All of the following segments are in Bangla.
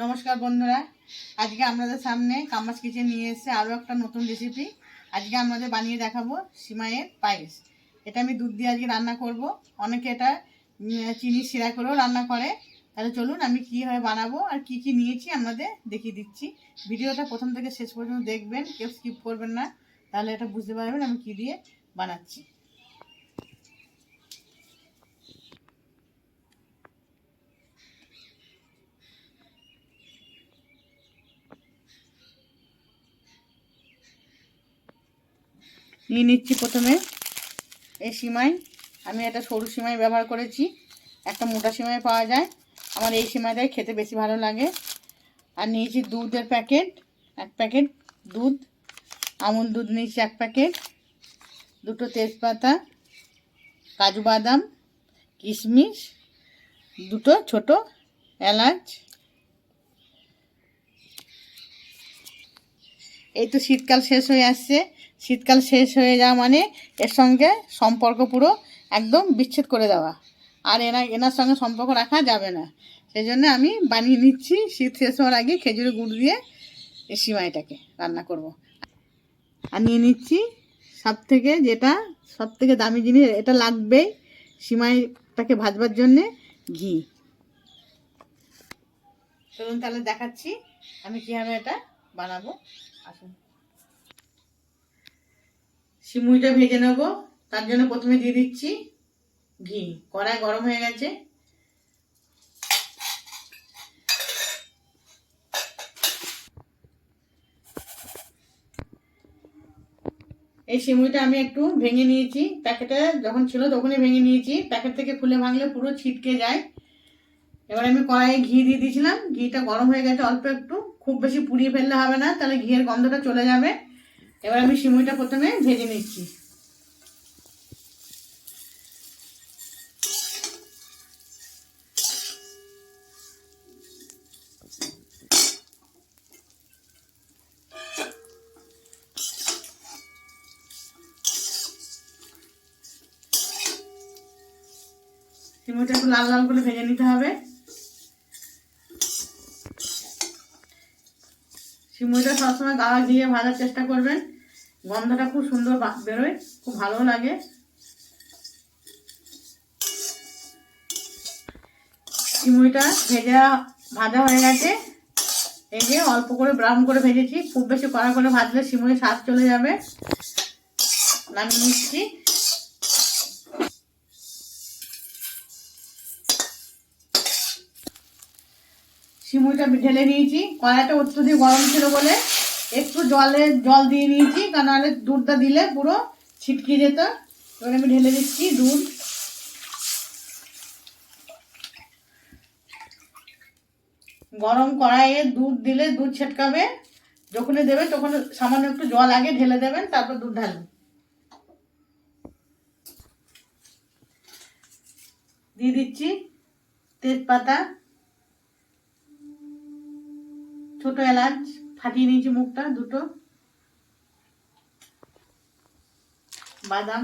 নমস্কার বন্ধুরা, আজকে আপনাদের সামনে কামাস কিচেন নিয়ে এসেছে আরও একটা নতুন রেসিপি। আজকে আপনাদের বানিয়ে দেখাবো সিমাইয়ের পায়েস। এটা আমি দুধ দিয়ে আজকে রান্না করব। অনেকে এটা চিনি সিরা করেও রান্না করে। তাহলে চলুন আমি কীভাবে বানাবো আর কি কি নিয়েছি আপনাদের দেখিয়ে দিচ্ছি। ভিডিওটা প্রথম থেকে শেষ পর্যন্ত দেখবেন, কেউ স্কিপ করবেন না, তাহলে এটা বুঝতে পারবেন আমি কী দিয়ে বানাচ্ছি। নিয়ে নিচ্ছি প্রথমে এই সিমাই। আমি একটা সরু সিমাই ব্যবহার করেছি, একটা মোটা সিমাই পাওয়া যায়, আমার এই সিমাইটাই খেতে বেশি ভালো লাগে। আর নিয়েছি দুধের প্যাকেট, 1 প্যাকেট দুধ, আমুল দুধ নিয়েছি 1 প্যাকেট, 2টো তেজপাতা, কাজু বাদাম, কিশমিশ, 2টো ছোট এলাচ। এই তো শীতকাল শেষ হয়ে আসছে, শীতকাল শেষ হয়ে যাওয়া মানে এর সঙ্গে সম্পর্ক পুরো একদম বিচ্ছেদ করে দেওয়া, আর এনার সঙ্গে সম্পর্ক রাখা যাবে না। সেই জন্য আমি বানিয়ে নিচ্ছি শীত শেষ হওয়ার আগে খেজুরের গুড় দিয়ে এই সিমাইটাকে রান্না করব। আর নিয়ে নিচ্ছি সব থেকে দামি জিনিস, এটা লাগবেই সিমাইটাকে ভাজবার জন্যে, ঘি। চলুন তাহলে দেখাচ্ছি আমি কীভাবে এটা বানাবো। আসুন, সিমুইটা ভেজে নেব। তার জন্য প্রথমে দিয়ে দিচ্ছি ঘি। কড়াই গরম হয়ে গেছে, এই সিমুইটা আমি একটু ভেঙে নিয়েছি, প্যাকেটে যখন ছিল তখনই ভেঙে নিয়েছি, প্যাকেট থেকে খুলে ভাঙলে পুরো ছিটকে যায়। এবার আমি কড়াইয়ে ঘি দিয়ে দিয়েছিলাম, ঘিটা গরম হয়ে গেছে অল্প একটু, খুব বেশি পুড়িয়ে ফেললে হবে না, তাহলে ঘিয়ের গন্ধটা চলে যাবে। এবার আমি সিমুইটা প্রথমে ভেজে নিচ্ছি। সিমুইটা একটু লাল লাল করে ভেজে নিতে হবে। সিমুইটা সবসময় গাওয়া দিয়ে ভাজার চেষ্টা করবেন, গন্ধটা খুব সুন্দর বেরোয়, খুব ভালো লাগে। সিমুইটা ভাজা হয়ে গেছে। এই যে অল্প করে ব্রাউন করে ভেজেছি, খুব বেশি কড়া করে ভাজলে সিমুইয়ের স্বাদ চলে যাবে। নামিয়ে নিচ্ছি। সিমুইটা ঢেলে নিয়েছি, কড়াইটা অত্যধিক গরম ছিল বলে একটু জল দিয়ে নিয়েছি, তা নাহলে দুধটা দিলে পুরো ছিটকে যেত। এবার আমি ঢেলে দিচ্ছি দুধ। গরম কড়াইয়ে দুধ দিলে দুধ ছেটকাবে, যখনই দেবে তখন সামান্য একটু জল আগে ঢেলে দেবেন, তারপর দুধ ঢালবেন। দিয়ে দিচ্ছি তেজপাতা, ছোট এলাচ ফাটিয়ে নিয়েছি মুখটা, 2টো বাদাম,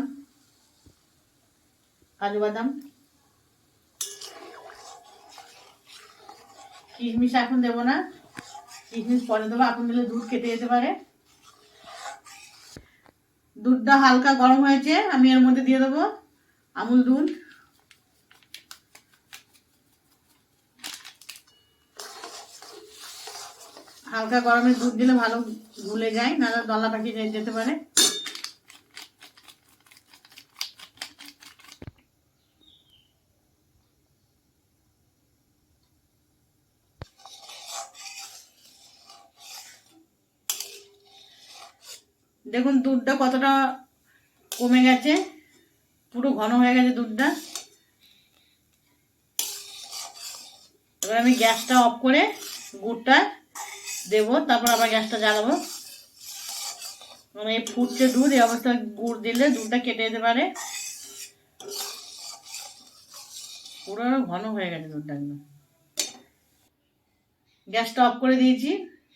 কাজু বাদাম, কিশমিশ এখন দেবো না, কিশমিশ পরে দেবো, এখন দিলে দুধ কেটে যেতে পারে। দুধটা হালকা গরম হয়েছে, আমি এর মধ্যে দিয়ে দেবো আমুল দুধ। হালকা গরমে দুধ দিলে ভালো গুলে যায়, নাহলে দলা পাকিয়ে যেতে পারে। দেখুন দুধটা কতটা কমে গেছে, পুরো ঘন হয়ে গেছে দুধটা। এবার আমি গ্যাসটা অফ করে গুড়টা দেবো, তারপর আবার গ্যাসটা জ্বালাবো। মানে এই ফুটছে দুধ, এই অবস্থায় গুড় দিলে দুধটা কেটে যেতে পারে। পুরো ঘন হয়ে গেছে দুধটা একদম। গ্যাসটা অফ করে দিয়েছি,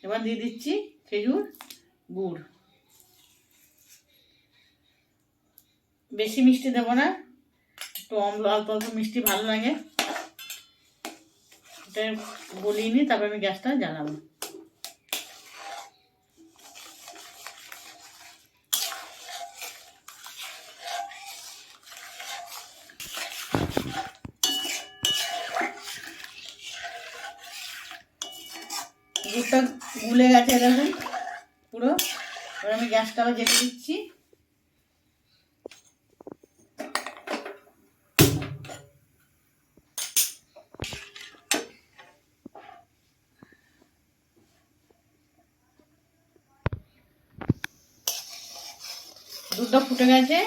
এবার দিয়ে দিচ্ছি খেজুর গুড়। বেশি মিষ্টি দেবো না, একটু অল্প অল্প মিষ্টি ভালো লাগে। এটা গলিয়ে নিই, তারপর আমি গ্যাসটা জ্বালাবো। দুধটা গুলে গেছে দেখুন পুরো। এবার আমি গ্যাসটা আবার জ্বেলে দিচ্ছি। দুধটা ফুটে গেছে।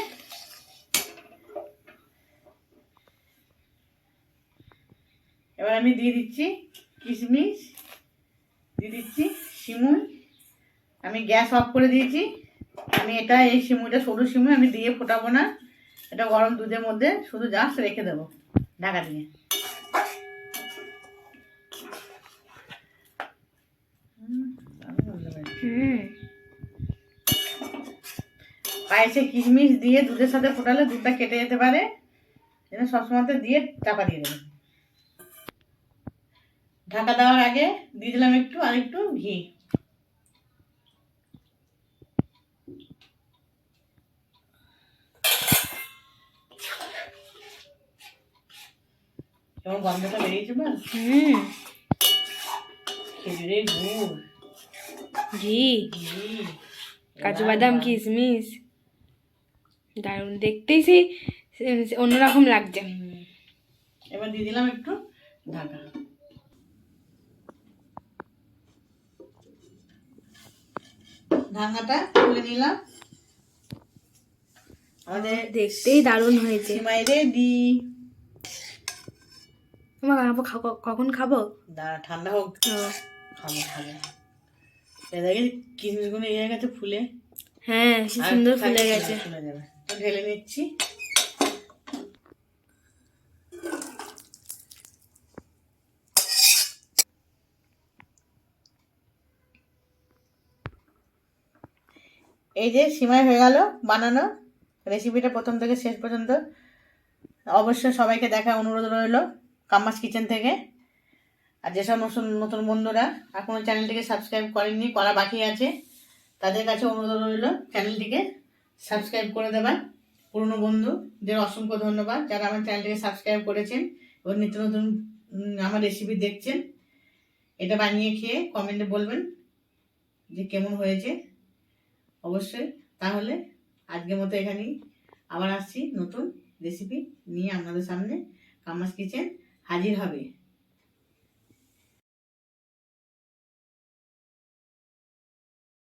এবার আমি দিয়ে দিচ্ছি কিশমিশ, দিয়ে দিচ্ছি সিমুই। আমি গ্যাস অফ করে দিয়েছি। আমি এই সিমুইটা সরু সিমুই আমি দিয়ে ফোটাবো না, এটা গরম দুধের মধ্যে শুধু জাস্ট রেখে দেবো ঢাকা দিয়ে। পায়েসে কিশমিশ দিয়ে দুধের সাথে ফোটালে দুধটা কেটে যেতে পারে, যেন সবসময় দিয়ে চাপা দিয়ে দেবেন। ঢাকা দেওয়ার আগে দিয়ে দিলাম আরেকটু ঘি। কেমন গন্ধটা বেরিয়েছে বল? খেজুরের গুড়, ঘি, কাজু বাদাম, কিশমিশ, দারুণ, দেখতেই সেই অন্যরকম লাগছে। এবার দিয়ে দিলাম একটু ঢাকা। ঢাকাটা খুলে নিলাম। আমাদের দেখতেই দারুণ হয়েছে। সিমাই রেডি। তোমার কখন খাবো? দাঁড়া ঠান্ডা হোক, খাবো। দেখি কিশমিশগুলো ইয়ে গেছে ফুলে। হ্যাঁ, কি সুন্দর ফুলে গেছে। ফুলে যাবে, ঢেলে নিচ্ছি। এই যে সিমাই হয়ে গেল বানানো। রেসিপিটা প্রথম থেকে শেষ পর্যন্ত অবশ্যই সবাইকে দেখার অনুরোধ রইল কাম্মাস কিচেন থেকে। আর যেসব নতুন নতুন বন্ধুরা এখনও চ্যানেলটিকে সাবস্ক্রাইব করেননি, করা বাকি আছে, তাদের কাছে অনুরোধ রইল চ্যানেলটিকে সাবস্ক্রাইব করে দেবেন। পুরনো বন্ধুদের অসংখ্য ধন্যবাদ যারা আমার চ্যানেলটিকে সাবস্ক্রাইব করেছেন এবং নিত্য নতুন আমার রেসিপি দেখছেন। এটা বানিয়ে খেয়ে কমেন্টে বলবেন যে কেমন হয়েছে অবশ্যই। তাহলে আজকের মতো এখানেই, আবার আসছি নতুন রেসিপি নিয়ে আপনাদের সামনে। কাম্মাস কিচেন হাজির হবে।